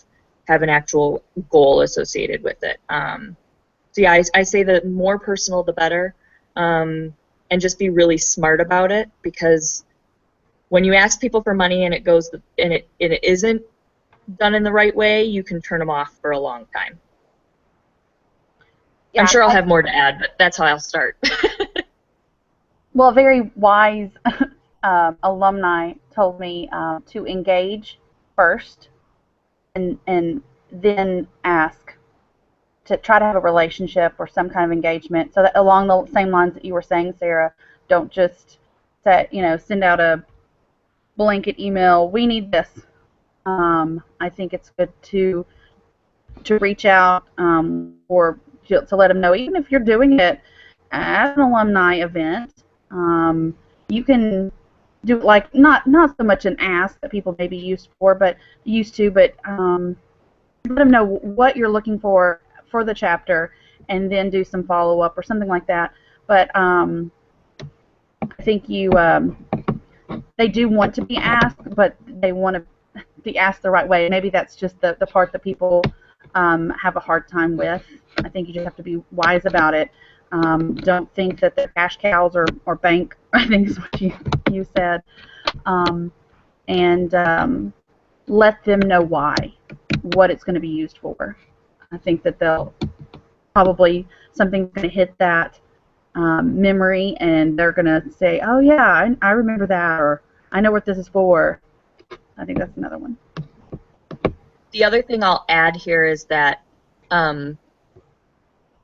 an actual goal associated with it. So yeah, I say the more personal the better, and just be really smart about it, because when you ask people for money and it isn't done in the right way, you can turn them off for a long time. Yeah, I'm sure I'll have more to add, but that's how I'll start. Well, a very wise alumni told me to engage first and then ask, to try to have a relationship or some kind of engagement, so that along the same lines that you were saying, Sarah, don't just say, send out a blanket email, we need this. I think it's good to reach out or to let them know, even if you're doing it at an alumni event, you can do it like not so much an ask that people may be used to, but let them know what you're looking for the chapter, and then do some follow-up or something like that. But I think they do want to be asked, but they want to be asked the right way. Maybe that's just the part that people have a hard time with. I think you just have to be wise about it. Don't think that they're cash cows or bank, I think is what you said. And let them know what it's going to be used for. I think that they'll probably, something's going to hit that memory, and they're going to say, oh yeah, I remember that, or I know what this is for. I think that's another one. The other thing I'll add here is that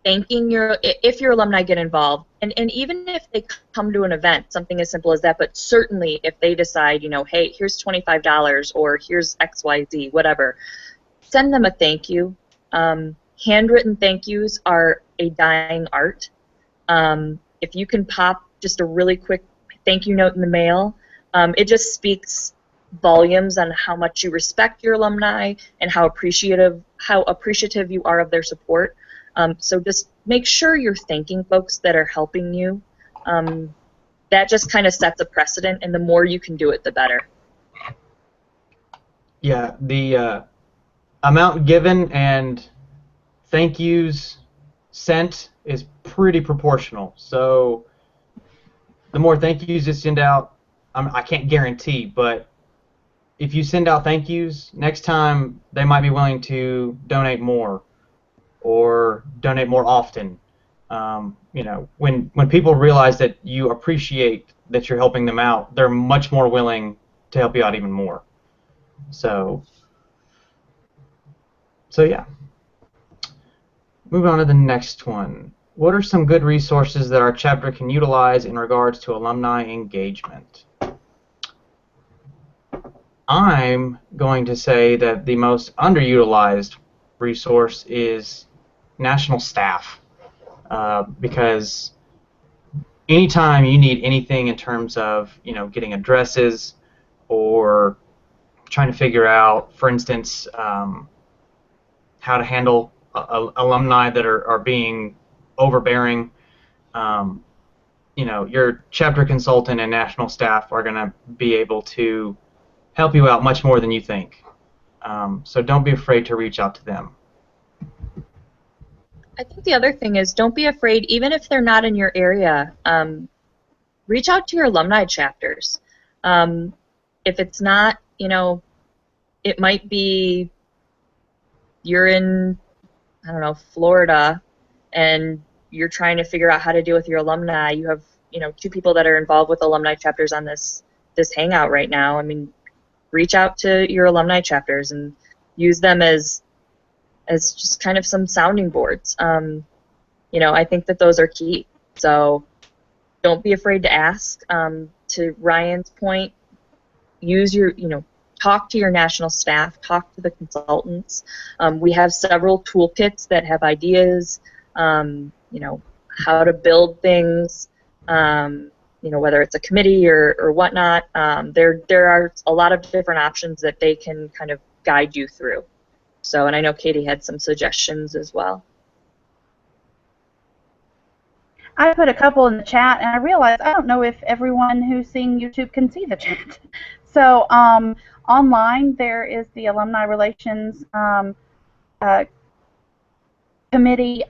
if your alumni get involved, and even if they come to an event, something as simple as that, but certainly if they decide, hey, here's $25 or here's XYZ, whatever, send them a thank you. Handwritten thank yous are a dying art. If you can pop just a really quick thank you note in the mail, it just speaks volumes on how much you respect your alumni and how appreciative you are of their support. So just make sure you're thanking folks that are helping you. That just kind of sets a precedent, and the more you can do it, the better. Yeah, the amount given and thank yous sent is pretty proportional. So the more thank yous you send out, I can't guarantee, but if you send out thank yous, next time they might be willing to donate more or donate more often. When people realize that you appreciate that you're helping them out, they're much more willing to help you out even more. So yeah. Moving on to the next one. What are some good resources that our chapter can utilize in regards to alumni engagement? I'm going to say that the most underutilized resource is national staff, because anytime you need anything in terms of getting addresses or trying to figure out, for instance, how to handle alumni that are being overbearing, your chapter consultant and national staff are going to be able to help you out much more than you think. So don't be afraid to reach out to them. I think the other thing is, don't be afraid, even if they're not in your area, reach out to your alumni chapters. If it's not, it might be you're in, I don't know, Florida, and you're trying to figure out how to deal with your alumni. You have, 2 people that are involved with alumni chapters on this hangout right now. I mean, reach out to your alumni chapters and use them as just kind of some sounding boards. I think that those are key. So don't be afraid to ask. To Ryan's point, use your, talk to your national staff, talk to the consultants. We have several toolkits that have ideas, how to build things, whether it's a committee or whatnot. There are a lot of different options that they can kind of guide you through. So, and I know Katie had some suggestions as well. I put a couple in the chat, and I realized I don't know if everyone who's seeing YouTube can see the chat. So online there is the Alumni Relations Committee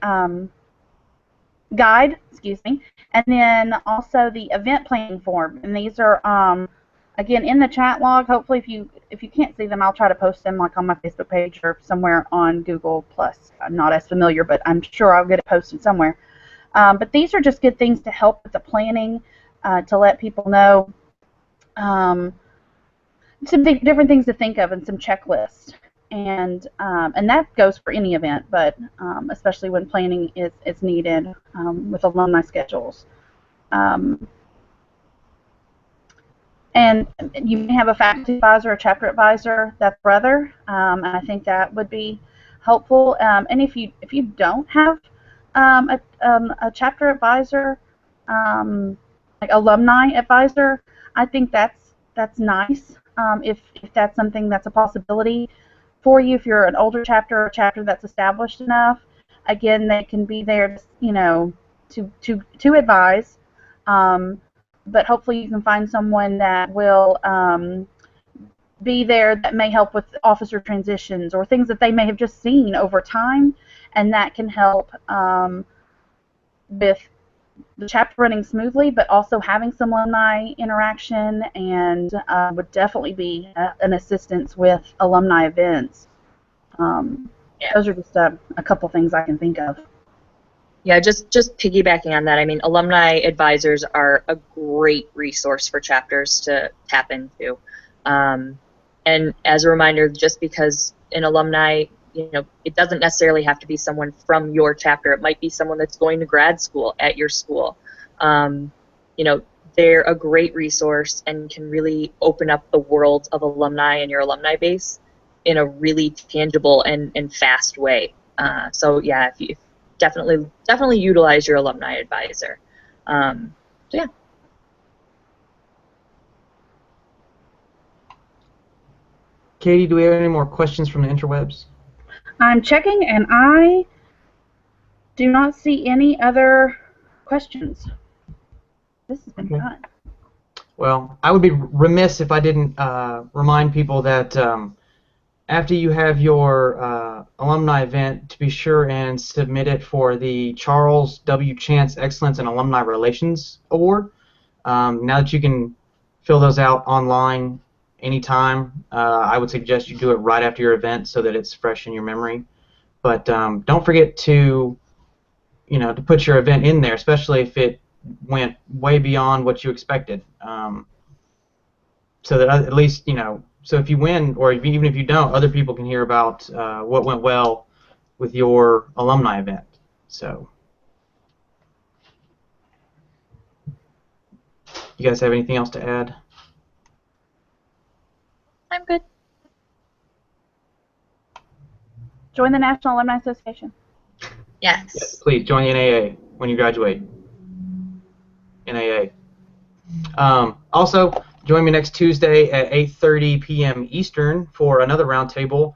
guide, and then also the event planning form. And these are again in the chat log. Hopefully, if you can't see them, I'll try to post them like on my Facebook page or somewhere on Google Plus. I'm not as familiar, but I'm sure I'll get it posted somewhere. But these are just good things to help with the planning, to let people know some different things to think of and some checklists. And that goes for any event, but especially when planning is needed with alumni schedules. And you may have a faculty advisor or chapter advisor that's brother, and I think that would be helpful. And if you don't have a chapter advisor, like alumni advisor, I think that's nice. If that's something that's a possibility for you, if you're an older chapter or a chapter that's established enough, again, they can be there, to advise. But hopefully you can find someone that will be there that may help with officer transitions or things that they may have just seen over time, and that can help with the chapter running smoothly, but also having some alumni interaction, and would definitely be an assistance with alumni events. Those are just a couple things I can think of. Yeah, just piggybacking on that, I mean, alumni advisors are a great resource for chapters to tap into. And as a reminder, just because an alumni, it doesn't necessarily have to be someone from your chapter. It might be someone that's going to grad school at your school. They're a great resource and can really open up the world of alumni and your alumni base in a really tangible and fast way. So yeah, if definitely utilize your alumni advisor. So yeah. Katie, do we have any more questions from the interwebs? I'm checking, and I do not see any other questions. This has been fun. Well, I would be remiss if I didn't remind people that after you have your alumni event, to be sure and submit it for the Charles W. Chance Excellence in Alumni Relations Award. Now that you can fill those out online anytime, I would suggest you do it right after your event so that it's fresh in your memory. But don't forget to put your event in there, especially if it went way beyond what you expected. So that at least, so if you win, or even if you don't, other people can hear about what went well with your alumni event. So, you guys have anything else to add? I'm good. Join the National Alumni Association. Yes. Please join the NAA when you graduate. NAA. Also, join me next Tuesday at 8:30 p.m. Eastern for another roundtable.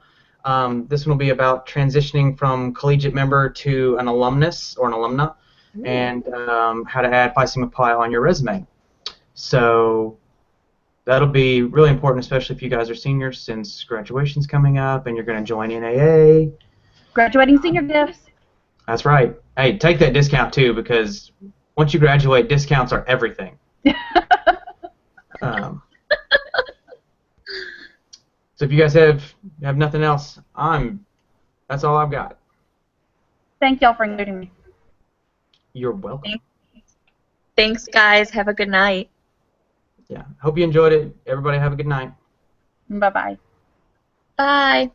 This one will be about transitioning from collegiate member to an alumnus or an alumna, and how to add Phi Sigma Pi on your resume. So that'll be really important, especially if you guys are seniors, since graduation's coming up and you're going to join NAA. Graduating senior gifts. That's right. Hey, take that discount too, because once you graduate, discounts are everything. So if you guys have nothing else, that's all I've got. Thank y'all for including me. You're welcome. Thanks, guys. Have a good night. Yeah. Hope you enjoyed it. Everybody have a good night. Bye-bye. Bye.